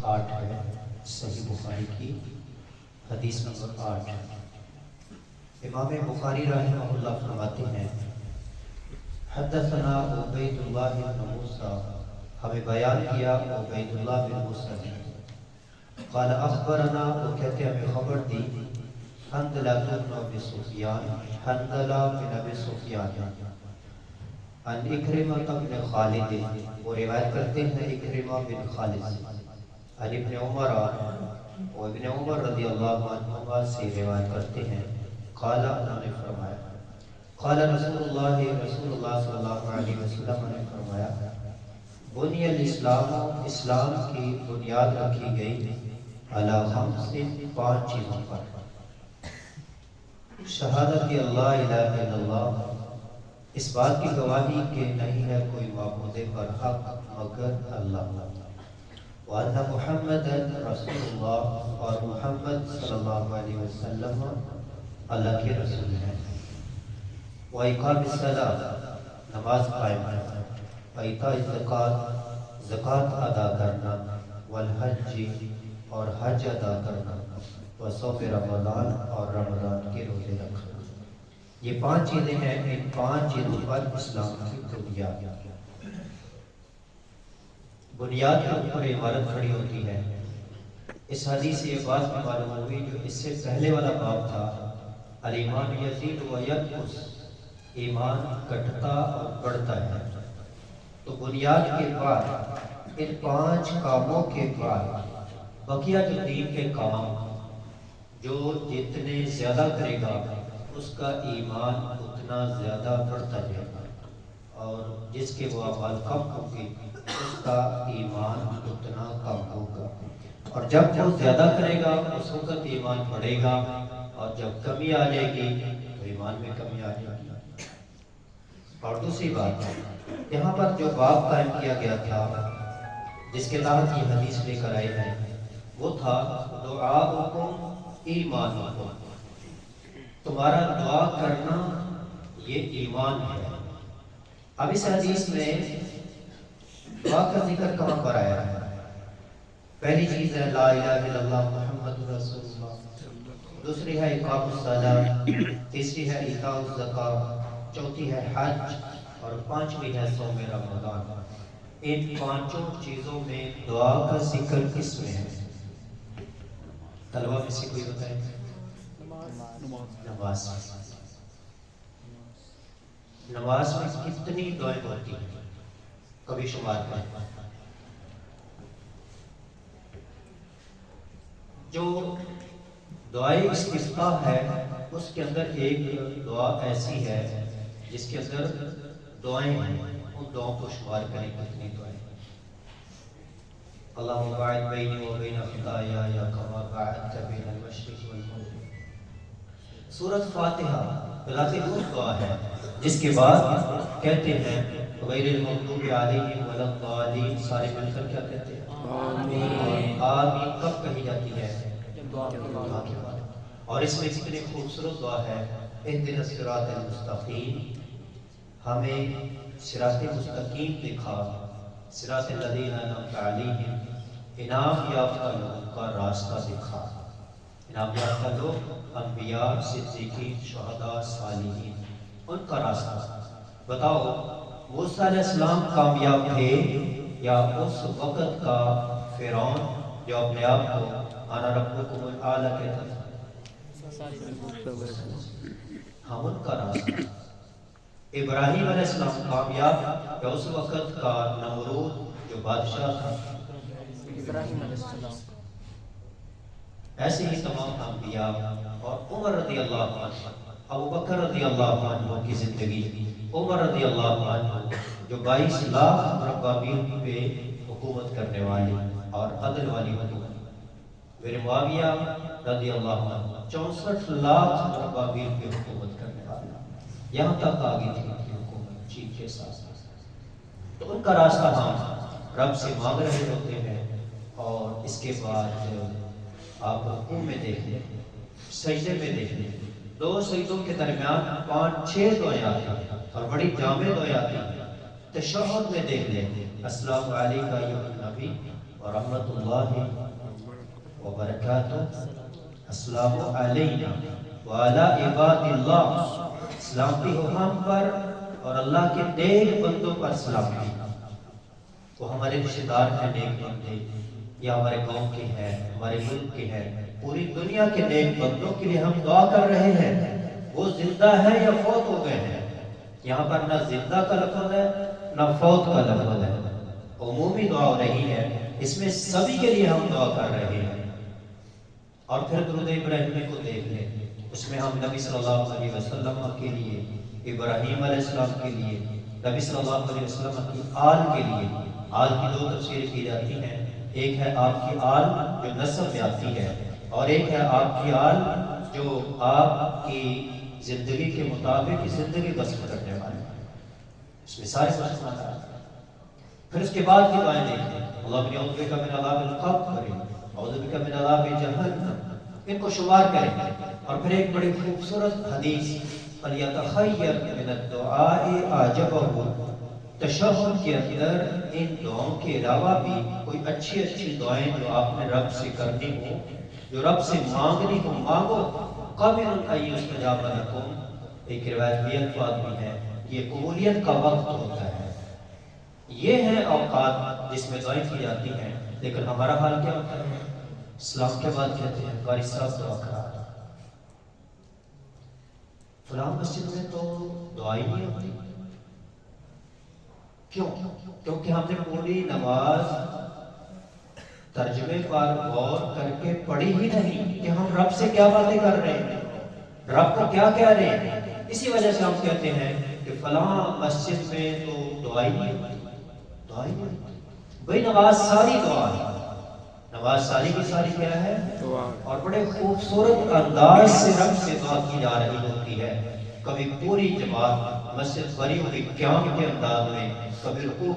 Number 8 ہے صحیح بخاری کی حدیث نمبر 8۔ امام بخاری رحمہ اللہ فرماتے ہیں حدثنا عبید اللہ بن موسیٰ، ہمیں بیان کیا عبید اللہ بن موسیٰ نے، قال اخبرنا، وہ کہتے ہمیں خبر دی، حنظلہ بن ابی سفیان، حنظلہ بن ابی سفیان، عن اکرمہ بن خالد، وہ روایت کرتے ہیں اکرمہ بن خالد، عن ابن عمر، وہ ابن عمر رضی اللہ عنہما سے روایت کرتے ہیں، قال انہوں نے فرمایا، قال رسول اللہ صلی اللہ علیہ وسلم نے فرمایا، بنی الاسلام، اسلام کی بنیاد رکھی گئی، علی خمس، 5 چیزوں پر، شہادت اللہ الہ الا اللہ، اس بات کی گواہی کہ نہیں ہے کوئی معبود برحق مگر اللہ، وان محمد رسول اللہ، اور محمد صلی اللہ علیہ وسلم اللہ کے رسول ہیں، وإقام الصلاۃ، نماز قائم کرنا، وإیتاء الزکوٰۃ، زکوٰۃ ادا کرنا، والحج، اور حج ادا کرنا، وصوم رمضان، اور رمضان کے روزے رکھنا۔ یہ 5 چیزیں ہیں، ان 5 چیزوں پر اسلام کی بنیاد کے اوپر عمارت کھڑی ہوتی ہے۔ اس حدیث سے یہ بات بھی معلوم ہوئی جو اس سے پہلے والا باب تھا، الایمان یزید و ینقص، ایمان گھٹتا اور بڑھتا ہے۔ تو بنیاد کے بعد، ان 5 کاموں کے بعد بقیہ جو دین کے کام، جو جتنے زیادہ کرے گا اس کا ایمان اتنا زیادہ بڑھتا جائے گا، اور جس کے وہ اعمال کم ہوں گے اس کا ایمان اتنا کم ہوگا، اور جب وہ زیادہ کرے گا اس وقت ایمان بڑھے گا، اور جب کمی آ جائے گی تو ایمان میں کمی آ جائے گی۔ اور دوسری بات، یہاں پر جو باب قائم کیا گیا تھا جس کے تحت یہ حدیث لے کر آئے ہیں، وہ تھا دعاؤکم ایمانکم، تمہارا دعا کرنا یہ ایمان ہے۔ اب اس حدیث میں دعا کا ذکر کہاں پر آیا ہے؟ پہلی چیز ہے لا الہ الا اللہ محمد رسول اللہ، دوسری ہے اقام الصلاۃ، تیسری ہے ایتاء الزکوٰۃ، چوتھی ہے حج، اور 5ویں ہے صوم رمضان۔ ان 5 چیزوں میں دعا کا ذکر کس میں ہے؟ طلبہ میں سے کوئی بتائے؟ نماز۔ نماز میں کتنی دعائیں ہوتی ہیں؟ کبھی شمار کریں۔ جو دعائیں استفتاح ہے اس کے اندر ایک دعا ایسی ہے جس کے اندر دعائیں ہیں، ان دعاؤں کو شمار کریں کتنی دعائیں۔ اللہم باعد بینی و بین خطایا کما باعدت بین المشرق والمغرب۔ سورۃ فاتحہ بذات خود دعا ہے، جس کے بعد کہتے ہیں غیر المغضوب علیہم ولا الضالین، سارے مل کر کیا کہتے ہیں؟ آمین۔ آمین کب کہی جاتی ہے؟ دعا کے بعد۔ اور اس میں کتنی خوبصورت دعا ہے، اہدنا الصراط المستقیم، ہمیں صراط مستقیم دکھا، صراط الذین انعمت علیہم، انعام یافتہ لوگوں کا راستہ دکھا۔ انعام یافتہ لوگ انبیاء، صدیقین، شہداء، صالحین، ان کا راستہ بتاؤ۔ موسیٰ علیہ السلام کامیاب تھے یا اس وقت کا فرعون جو اپنے آپ کو انا ربکم الاعلی کہتا تھا؟ ہم ان کا راستہ۔ ابراہیم علیہ السلام کامیاب یا اس وقت کا نمرود جو بادشاہ تھا؟ ابراہیم علیہ السلام۔ ایسے ہی تمام انبیاء، اور عمر رضی اللہ عنہ، ابو بکر رضی اللہ عنہ کی زندگی، عمر رضی اللہ عنہ جو 22 لاکھ مربع میل پہ حکومت کرنے والی اور عدل والی حکومت، پھر معاویہ رضی اللہ عنہ 64 لاکھ مربع میل پہ حکومت کرنے والا، یہاں تک آگئی تھی ان کی حکومت چین کے ساتھ۔ تو ان کا راستہ ہم رب سے مانگ رہے ہوتے ہیں، اور اس کے بعد آپ رکوع میں دیکھ لیں، سجدے میں دیکھ لیں، 2 سجدوں کے درمیان 5-6 دعائیں آتی ہیں اور بڑی جامع دعائیں آتی ہیں۔ تشہد میں دیکھ لیں، السلام علیکہ ایھا النبی ورحمۃ اللہ وبرکاتہ، السلام علینا وعلی عباد اللہ، سلامتی ہو ہم پر اور اللہ کے نیک بندوں پر سلامتی۔ وہ ہمارے رشتے دار ہیں نیک بندے، یا ہمارے قوم کے ہیں، ہمارے ملک کے ہیں، پوری دنیا کے نیک بندوں کے لیے ہم دعا کر رہے ہیں، وہ زندہ ہے یا فوت ہو گئے ہیں۔ یہاں پر نہ زندہ کا لفظ ہے نہ فوت کا لفظ ہے، عمومی دعا ہو رہی ہے، اس میں سبھی کے لیے ہم دعا کر رہے ہیں۔ اور پھر درود ابراہیمی کو دیکھ لیں، اس میں ہم نبی صلی اللہ علیہ وسلم کے لیے، ابراہیم علیہ السلام کے لیے، نبی صلی اللہ علیہ وسلم کی آل کے لیے، آل کی دو تفسیر کی جاتی ہیں، ایک ہے آپ کی آل جو نسب میں آتی ہے، اور ایک ہے آپ کی آل جو آپ کی زندگی کے مطابق زندگی بسر کرنے والے ہیں، اس میں سارے مسلمان آتے ہیں۔ پھر اس کے بعد کی دعائیں دیکھیں، اللہ بن اعوذ بک من عذاب القبر کریں، اعوذ بک من عذاب جہنم، ان کو شمار کریں۔ اور پھر ایک بڑی خوبصورت حدیث، فَلْيَتَخَيَّرْ مِنَ الدُّعَاءِ أَعْجَبَهُ، تشہد کے اندر ان دعاؤں کے علاوہ بھی کوئی اچھی اچھی دعائیں جو آپ نے رب سے کرنی ہو، جو رب سے مانگنی ہو، مانگو۔ قَبِلُ أَن يُسْتَجَابَ لَكُمْ، ایک روایت بھی الفاظ بھی ہے، یہ قبولیت کا وقت ہوتا ہے، یہ ہے اوقات جس میں دعائیں کی جاتی ہیں۔ لیکن ہمارا حال کیا ہوتا ہے؟ اسلام کے بعد کہتے ہیں قاری صاحب دعا کرا، فلاں مسجد میں تو دعائیں نہیں ہوتی، کیوں؟ کیونکہ ہم نے پوری نماز ترجمے پر غور کر کے پڑھی ہی نہیں کہ ہم رب سے کیا باتیں کر رہے ہیں، رب کو کیا کہہ رہے ہیں۔ اسی وجہ سے ہم کہتے ہیں کہ فلاں مسجد میں تو دعائیں نہیں ہوتی، دعائیں نہیں ہوتی۔ بھئی نماز ساری دعا ہے، نماز ساری کی ساری کیا ہے؟ اور بڑے خوبصورت انداز سے رب سے دعا کی جا رہی ہوتی ہے۔ کبھی پوری جماعت مسجد بھری ہوئی قیام کے انداز میں، کبھی رکوع